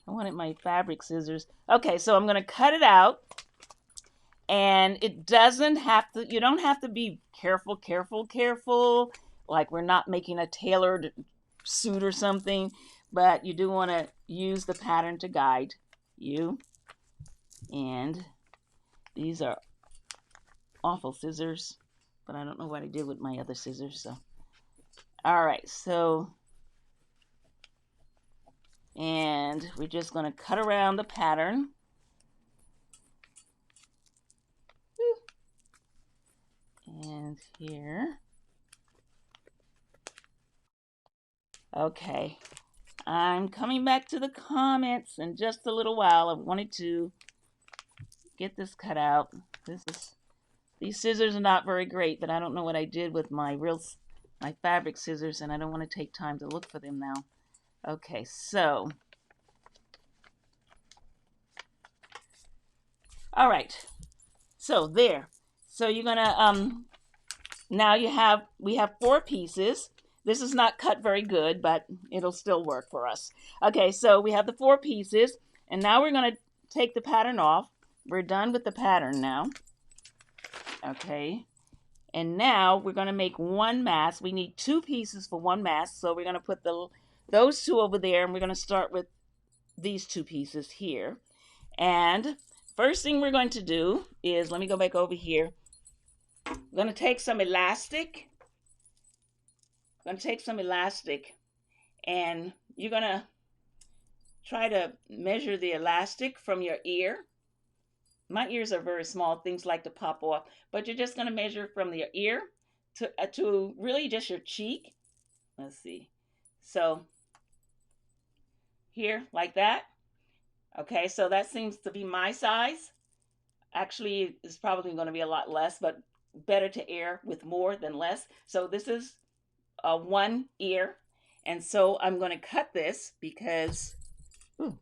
I wanted my fabric scissors. Okay, so I'm going to cut it out. And it doesn't have to, you don't have to be careful, like we're not making a tailored suit or something, but you do want to use the pattern to guide you. And these are awful scissors, but I don't know what I did with my other scissors. So, all right, so, and we're just going to cut around the pattern. And here. Okay, I'm coming back to the comments in just a little while. I wanted to get this cut out. These scissors are not very great, but I don't know what I did with my fabric scissors, and I don't want to take time to look for them now. Okay, so. All right, so there. So you're gonna, now we have 4 pieces. This is not cut very good, but it'll still work for us. Okay, so we have the 4 pieces, and now we're gonna take the pattern off. We're done with the pattern now. Okay, and now we're gonna make 1 mask. We need 2 pieces for 1 mask, so we're gonna put those 2 over there, and we're gonna start with these 2 pieces here. And first thing we're going to do is, let me go back over here. I'm going to take some elastic. And you're going to try to measure the elastic from your ear. My ears are very small, things like to pop off, but you're just going to measure from your ear to really just your cheek. Let's see. So here, like that. Okay, so that seems to be my size. Actually, it's probably going to be a lot less, but better to err with more than less. So this is 1 ear. And so I'm going to cut this because, all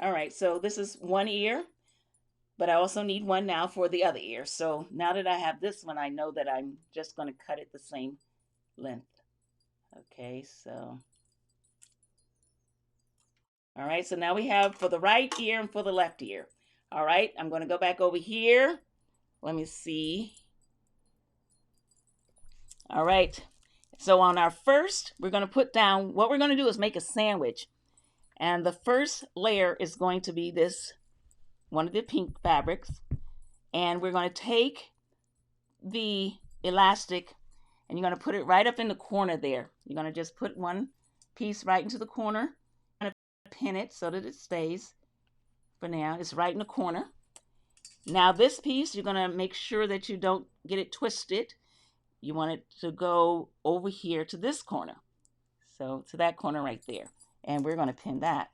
right, so this is 1 ear, but I also need 1 now for the other ear. So now that I have this one, I know that I'm just going to cut it the same length. Okay, so. All right, so now we have for the right ear and for the left ear. All right, I'm going to go back over here. Let me see. All right, so on our first, we're going to put down, what we're going to do is make a sandwich. And the first layer is going to be this, one of the pink fabrics. And we're going to take the elastic and you're going to put it right up in the corner there. You're going to just put one piece right into the corner. I'm going to pin it so that it stays for now. It's right in the corner. Now this piece, you're going to make sure that you don't get it twisted. You want it to go over here to this corner. So to that corner right there. And we're going to pin that.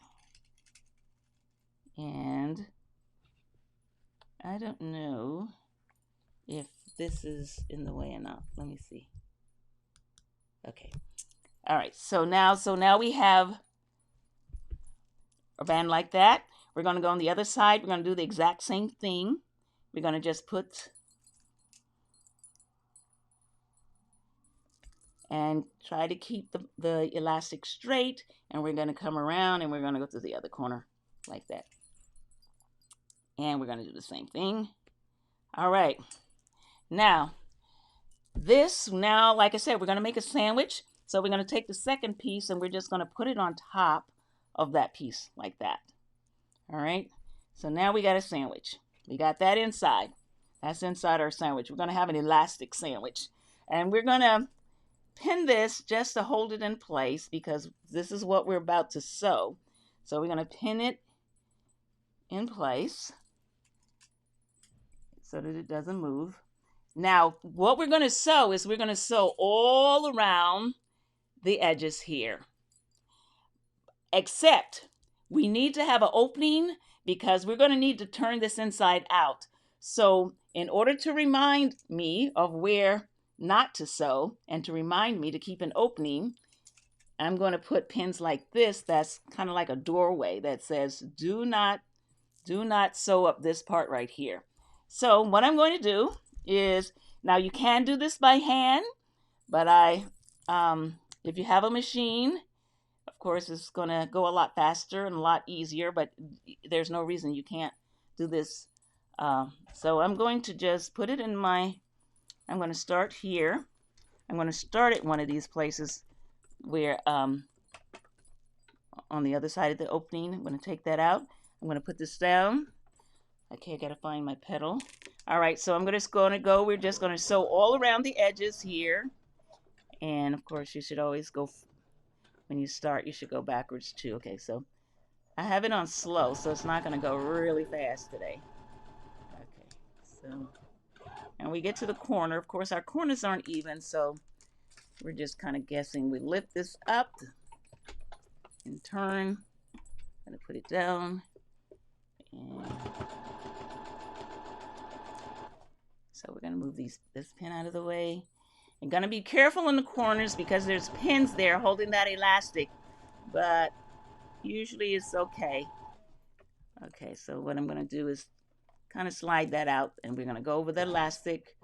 And I don't know if this is in the way or not. Let me see. Okay. All right. So now we have a band like that. We're going to go on the other side. We're going to do the exact same thing. We're going to just put and try to keep the elastic straight. And we're going to come around and we're going to go to the other corner like that. And we're going to do the same thing. All right. Now, like I said, we're going to make a sandwich. So we're going to take the second piece and we're just going to put it on top of that piece like that. All right. So now we got a sandwich. We got that inside. That's inside our sandwich. We're going to have an elastic sandwich. And we're going to pin this just to hold it in place because this is what we're about to sew. So we're going to pin it in place so that it doesn't move. Now, what we're going to sew is we're going to sew all around the edges here. Except we need to have an opening because we're going to need to turn this inside out. So in order to remind me of where not to sew and to remind me to keep an opening, I'm going to put pins like this. That's kind of like a doorway that says, do not sew up this part right here. So what I'm going to do is, now you can do this by hand, but if you have a machine, of course, it's going to go a lot faster and a lot easier, but there's no reason you can't do this. So I'm going to just put it in I'm going to start here. I'm going to start at one of these places where, on the other side of the opening, I'm going to take that out. I'm going to put this down. Okay, I got to find my petal. All right, so we're just going to sew all around the edges here. And of course, you should always go, when you start, you should go backwards too. Okay, so I have it on slow, so it's not going to go really fast today. Okay, so, and we get to the corner. Of course, our corners aren't even, so we're just kind of guessing. We lift this up and turn. I'm going to put it down. And so we're going to move this pin out of the way. I'm going to be careful in the corners because there's pins there holding that elastic, but usually it's okay. Okay, so what I'm going to do is kind of slide that out, and we're going to go over the elastic.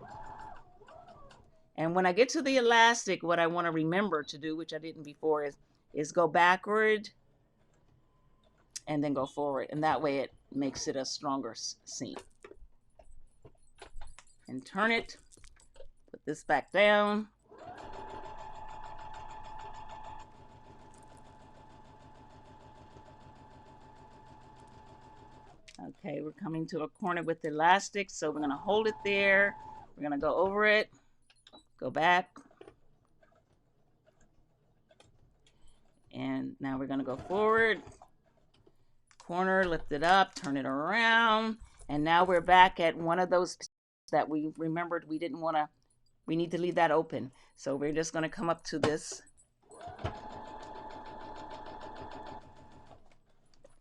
And when I get to the elastic, what I want to remember to do, which I didn't before, is go backward and then go forward, and that way it makes it a stronger seam. And turn it, put this back down. Okay, we're coming to a corner with the elastic, so we're going to hold it there. We're going to go over it, go back. And now we're going to go forward. Corner, lift it up, turn it around. And now we're back at one of those that we remembered we need to leave that open. So we're just going to come up to this.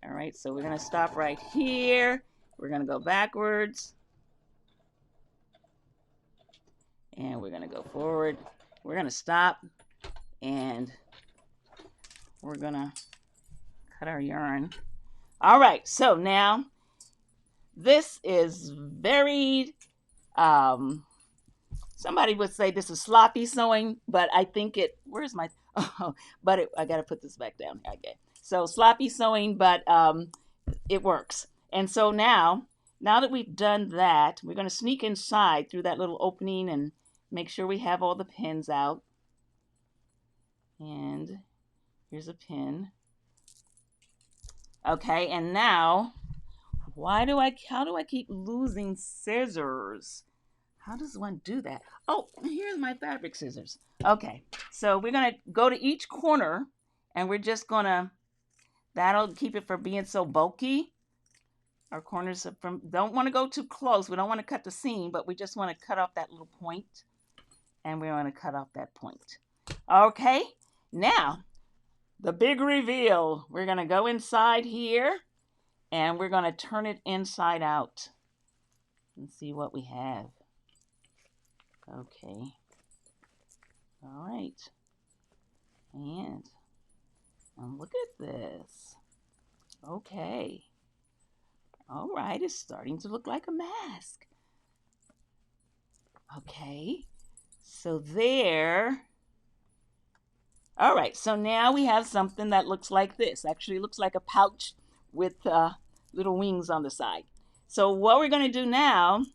All right, so we're going to stop right here. We're going to go backwards. And we're going to go forward. We're going to stop. And we're going to cut our yarn. All right, so now this is very, somebody would say this is sloppy sewing, but I think where's my, I got to put this back down. Okay. So sloppy sewing, but it works. And so now that we've done that, we're going to sneak inside through that little opening and make sure we have all the pins out. And here's a pin. Okay, and now, how do I keep losing scissors? How does one do that? Oh, here's my fabric scissors. Okay, so we're gonna go to each corner and we're just gonna, that'll keep it from being so bulky. Our corners don't want to go too close. We don't want to cut the seam, but we just want to cut off that little point. And we want to cut off that point. Okay, now, the big reveal. We're gonna go inside here and we're gonna turn it inside out and see what we have. Okay. All right. And look at this. Okay. All right, it's starting to look like a mask. Okay. So there. All right, so now we have something that looks like this. Actually looks like a pouch with little wings on the side. So what we're going to do now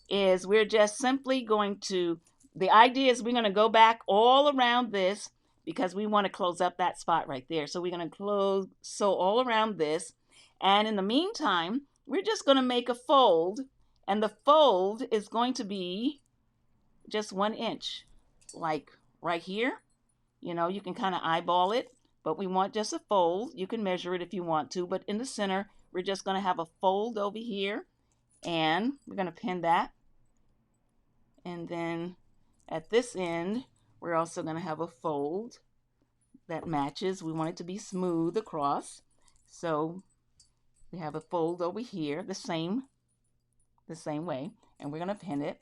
is we're just simply going to, the idea is we're going to go back all around this because we want to close up that spot right there. So we're going to sew all around this. And in the meantime, we're just going to make a fold. And the fold is going to be just 1 inch, like right here. You know, you can kind of eyeball it, but we want just a fold. You can measure it if you want to, but in the center, we're just going to have a fold over here. And we're going to pin that. And then at this end, we're also going to have a fold that matches. We want it to be smooth across. So we have a fold over here, the same way. And we're going to pin it.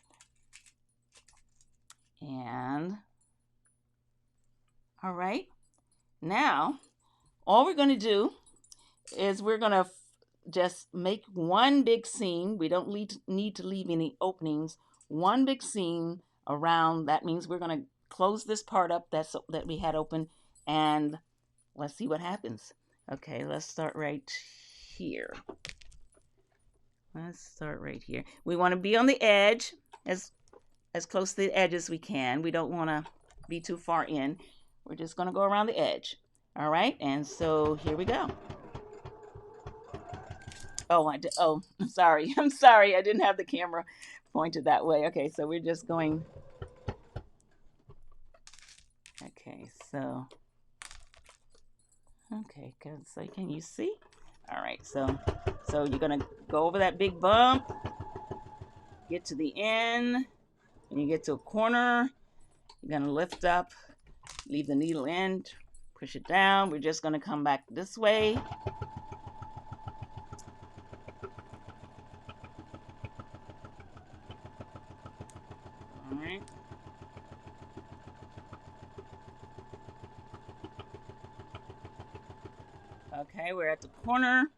And all right. Now, all we're going to do is we're going to just make one big seam. We don't need to leave any openings. One big seam around. That means we're going to close this part up that we had open, and let's see what happens. Okay, let's start right here. Let's start right here. We want to be on the edge, as close to the edge as we can. We don't want to be too far in. We're just going to go around the edge. All right, and so here we go. Oh, I'm sorry. I'm sorry. I didn't have the camera pointed that way. Okay, so we're just going. Okay, so. Okay, so can you see? All right, so you're going to go over that big bump, get to the end, and you get to a corner. You're going to lift up, leave the needle in, push it down. We're just going to come back this way. All right. Okay, we're at the corner.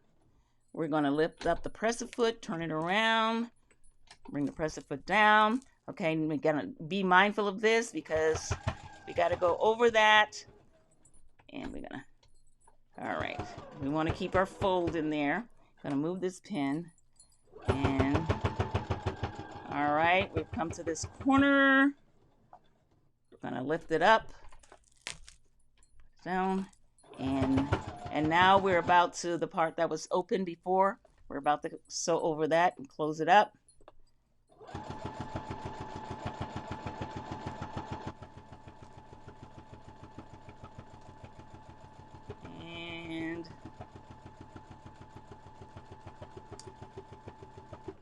We're going to lift up the presser foot, turn it around, bring the presser foot down. Okay, and we're going to be mindful of this because we got to go over that. And we're going to, all right, we want to keep our fold in there. Going to move this pin. And, all right, we've come to this corner. We're going to lift it up, down, and now we're about to the part that was open before. We're about to sew over that and close it up.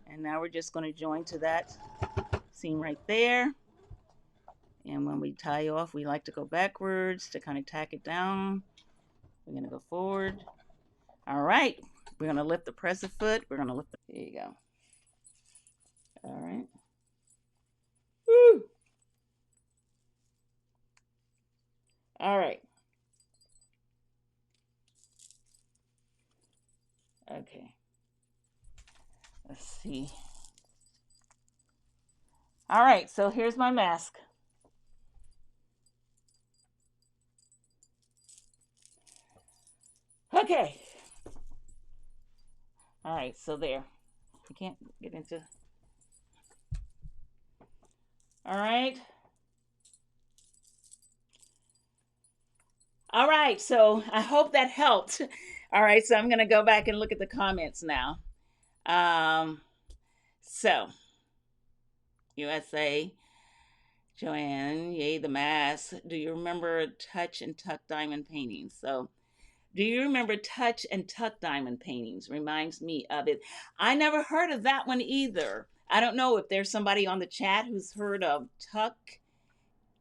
And now we're just going to join to that seam right there. And when we tie off, we like to go backwards to kind of tack it down. We're going to go forward. All right. We're going to lift the presser foot. We're going to lift the... There you go. All right. Woo! All right. Okay. Let's see. All right. So here's my mask. Okay. All right. So there. I can't get into. All right. All right. So I hope that helped. All right. So I'm going to go back and look at the comments now. Um, so USA, Joanne, yay, the mask. Do you remember Touch and Tuck diamond paintings? So, do you remember Touch and Tuck diamond paintings? Reminds me of it. I never heard of that one either. I don't know if there's somebody on the chat who's heard of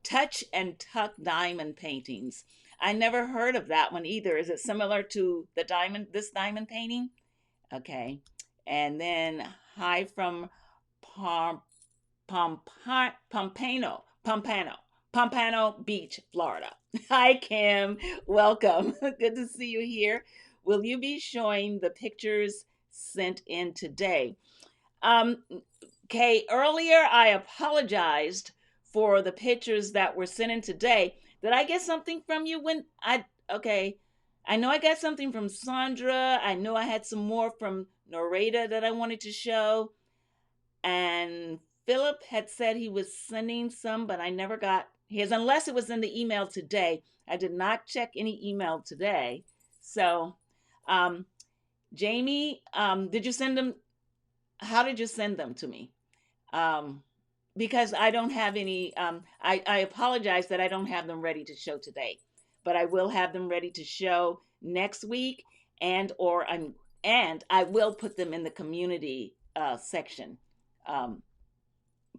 Touch and Tuck diamond paintings. I never heard of that one either. Is it similar to this diamond painting? Okay. And then hi from Palm Pompano Beach, Florida. Hi, Kim. Welcome. Good to see you here. Will you be showing the pictures sent in today? Okay, earlier I apologized for the pictures that were sent in today. Did I get something from you okay. I know I got something from Sandra. I know I had some more from Noreta that I wanted to show. And Philip had said he was sending some, but I never got his, unless it was in the email today. I did not check any email today. So, um, Jamie, did you send them? How did you send them to me? Um, because I don't have any, I apologize that I don't have them ready to show today, but I will have them ready to show next week, and I will put them in the community section um,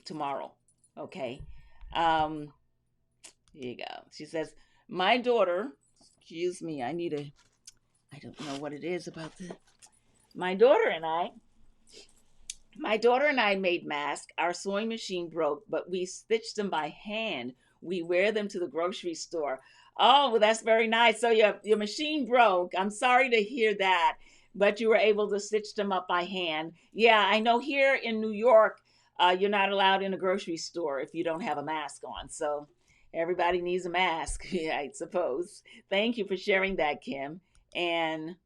tomorrow. Okay. Um, here you go. She says, my daughter, excuse me, I don't know what it is about this. My daughter and I, my daughter and I made masks. Our sewing machine broke, but we stitched them by hand. We wear them to the grocery store. Oh, well, that's very nice. So your machine broke. I'm sorry to hear that, but you were able to stitch them up by hand. Yeah, I know here in New York, you're not allowed in a grocery store if you don't have a mask on. So everybody needs a mask, yeah, I suppose. Thank you for sharing that, Kim. And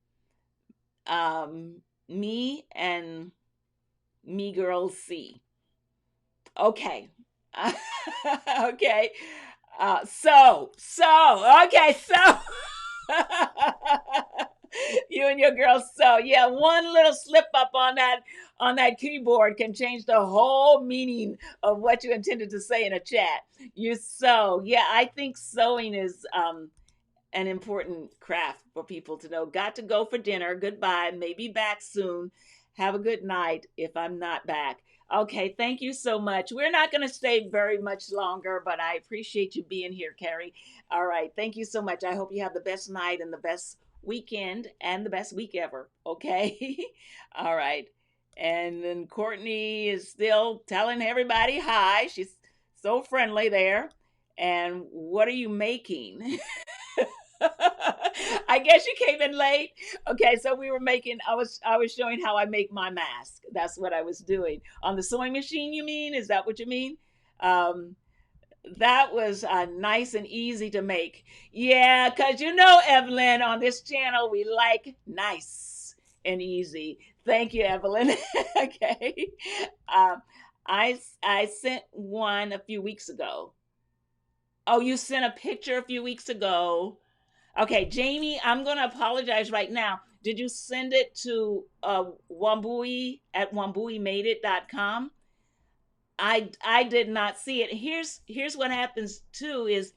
um, me and me girls C. Okay. Okay. Okay, so you and your girls, so yeah, one little slip up on that keyboard can change the whole meaning of what you intended to say in a chat. You sew. Yeah, I think sewing is an important craft for people to know. Got to go for dinner. Goodbye. Maybe back soon. Have a good night if I'm not back. Okay, thank you so much. We're not going to stay very much longer, but I appreciate you being here, Carrie. All right, thank you so much. I hope you have the best night and the best weekend and the best week ever. Okay, all right. And then Courtney is still telling everybody hi. She's so friendly there. And what are you making? I guess you came in late. Okay, so we were making. I was showing how I make my mask. That's what I was doing on the sewing machine. You mean? Is that what you mean? Um, that was nice and easy to make. Yeah, cause Evelyn, on this channel we like nice and easy. Thank you, Evelyn. Okay. Um, I sent one a few weeks ago. Oh, you sent a picture a few weeks ago. Okay, Jamie, I'm going to apologize right now. Did you send it to Wambui at wambuimadeit.com? I did not see it. Here's what happens too is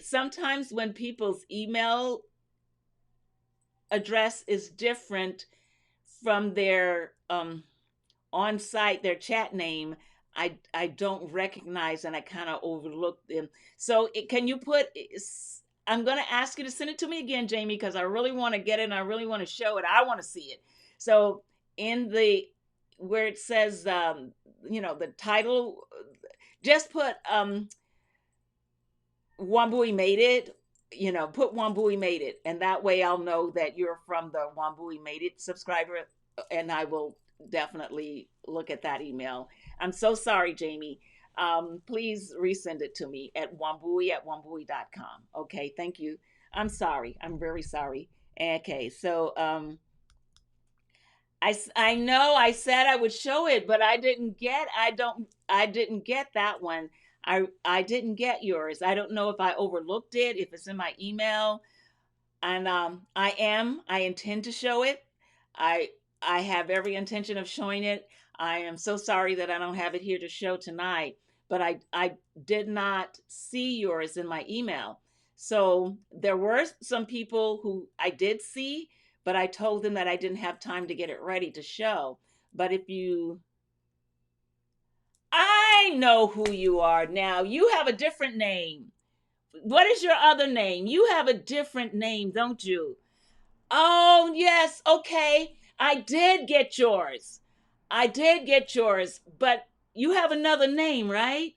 sometimes when people's email address is different from their on site, their chat name, I don't recognize and I kind of overlook them. So can you I'm going to ask you to send it to me again, Jamie, because I really want to get it and I really want to show it. I want to see it. So in the where it says the title, just put Wambui Made It. Put Wambui Made It, and that way I'll know that you're from the Wambui Made It subscriber, and I will definitely look at that email. I'm so sorry, Jamie. Please resend it to me at wambui@wambui.com. Okay, thank you. I'm sorry. I'm very sorry. Okay, so I know I said I would show it, but I didn't get that one. I didn't get yours. I don't know if I overlooked it, if it's in my email. And I intend to show it. I I have every intention of showing it. I am so sorry that I don't have it here to show tonight, but I did not see yours in my email. So there were some people who I did see, but I told them that I didn't have time to get it ready to show. But if you I know who you are now. You have a different name. What is your other name? You have a different name, don't you? Oh, yes. Okay. I did get yours. I did get yours, but you have another name, right?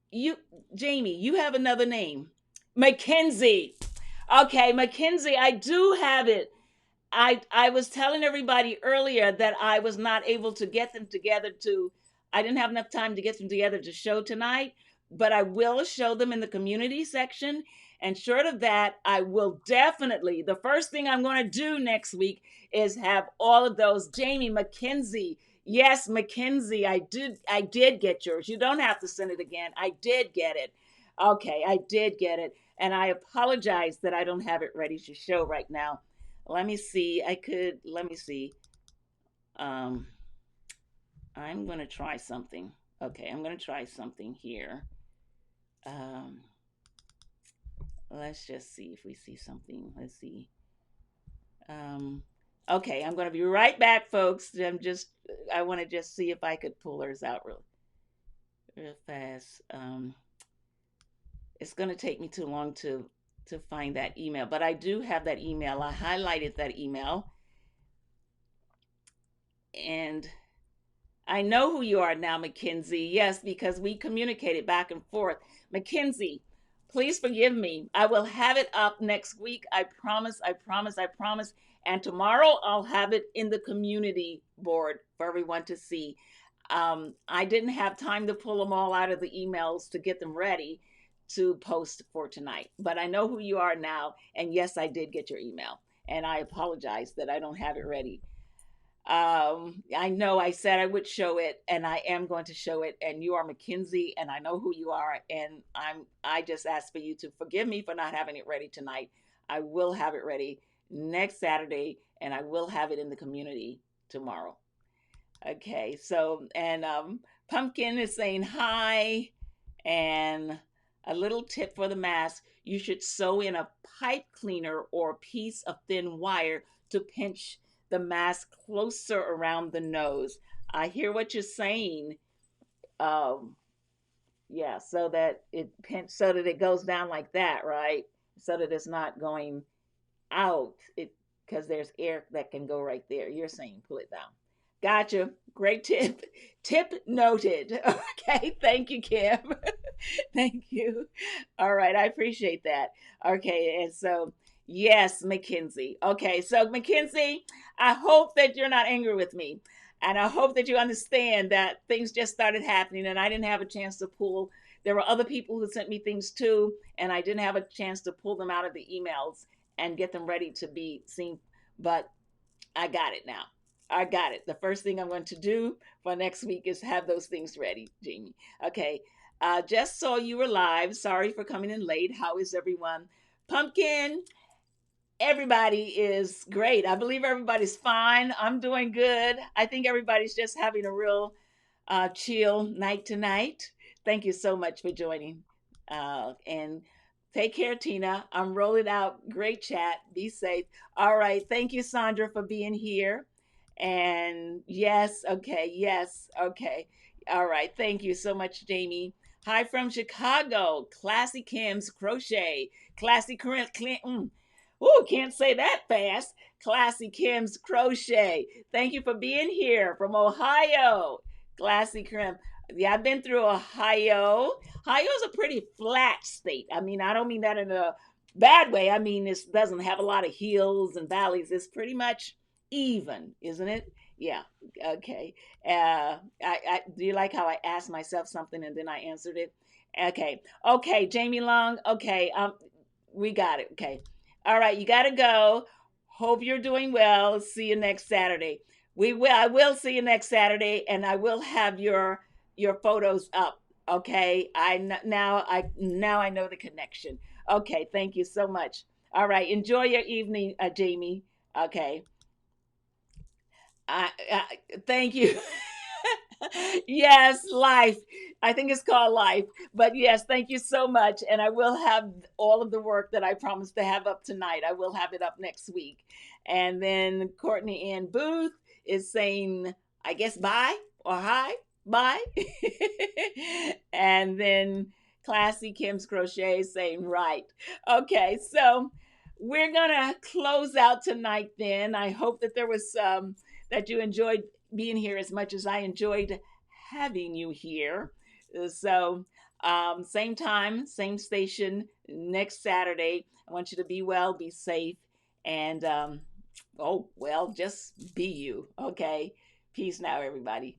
You, Jamie, you have another name. Mackenzie. Okay, Mackenzie, I do have it. I was telling everybody earlier that I was not able to get them together to I didn't have enough time to get them together to show tonight, but I will show them in the community section. And short of that, I will definitely the first thing I'm going to do next week is have all of those. Jamie, Mackenzie. Yes, Mackenzie, I did get yours. You don't have to send it again. I did get it. Okay, I did get it. And I apologize that I don't have it ready to show right now. Let me see. Let me see. Um, I'm going to try something. Okay, I'm going to try something here. Um, let's just see if we see something. Let's see. Um, okay, I'm going to be right back, folks. I want to just see if I could pull hers out real fast. It's going to take me too long to find that email, but I do have that email. I highlighted that email, and I know who you are now, Mackenzie. Yes, because we communicated back and forth. Mackenzie, please forgive me. I will have it up next week. I promise, I promise, I promise. And tomorrow I'll have it in the community board for everyone to see. I didn't have time to pull them all out of the emails to get them ready to post for tonight. But I know who you are now. And yes, I did get your email. And I apologize that I don't have it ready. I know I said I would show it, and I am going to show it. And you are Mackenzie, and I know who you are. And I just ask for you to forgive me for not having it ready tonight. I will have it ready next Saturday, and I will have it in the community tomorrow. Okay, so and Pumpkin is saying hi, and a little tip for the mask: you should sew in a pipe cleaner or a piece of thin wire to pinch the mask closer around the nose. I hear what you're saying. Um, yeah, so that so that it goes down like that, right? So that it's not going out. It because there's air that can go right there. You're saying pull it down. Gotcha. Great tip. Tip noted. Okay. Thank you, Kim. Thank you. All right. I appreciate that. Okay. And so, yes, Mackenzie. Okay. So, Mackenzie, I hope that you're not angry with me. And I hope that you understand that things just started happening and I didn't have a chance to pull. There were other people who sent me things too, and I didn't have a chance to pull them out of the emails and get them ready to be seen. But I got it now. I got it. The first thing I'm going to do for next week is have those things ready, Jamie. Okay. Just saw you were live. Sorry for coming in late. How is everyone? Pumpkin, everybody is great. I believe everybody's fine. I'm doing good. I think everybody's just having a real chill night tonight. Thank you so much for joining. And take care, Tina. I'm rolling out. Great chat. Be safe. All right. Thank you, Sandra, for being here. And yes, okay. Yes, okay. All right. Thank you so much, Jamie. Hi from Chicago. Classy Kim's Crochet. Classy Clinton. Ooh, can't say that fast. Classy Kim's Crochet. Thank you for being here from Ohio. Classy Kim. Yeah, I've been through Ohio. Ohio's a pretty flat state. I mean, I don't mean that in a bad way. I mean, it doesn't have a lot of hills and valleys. It's pretty much even, isn't it? Yeah. Okay. Do you like how I asked myself something and then I answered it? Okay. Okay, Jamie Long. Okay. We got it. Okay. All right, you got to go. Hope you're doing well. See you next Saturday. We will. I will see you next Saturday, and I will have your photos up. Okay. Now I know the connection. Okay. Thank you so much. All right. Enjoy your evening, Jamie. Okay. Thank you. Yes, life. I think it's called life. But yes, thank you so much. And I will have all of the work that I promised to have up tonight. I will have it up next week. And then Courtney Ann Booth is saying, I guess, bye or hi, bye. And then Classy Kim's Crochet is saying, right. Okay, so we're going to close out tonight then. I hope that there was that you enjoyed being here as much as I enjoyed having you here. So, same time, same station next Saturday. I want you to be well, be safe, and just be you. Okay. Peace now, everybody.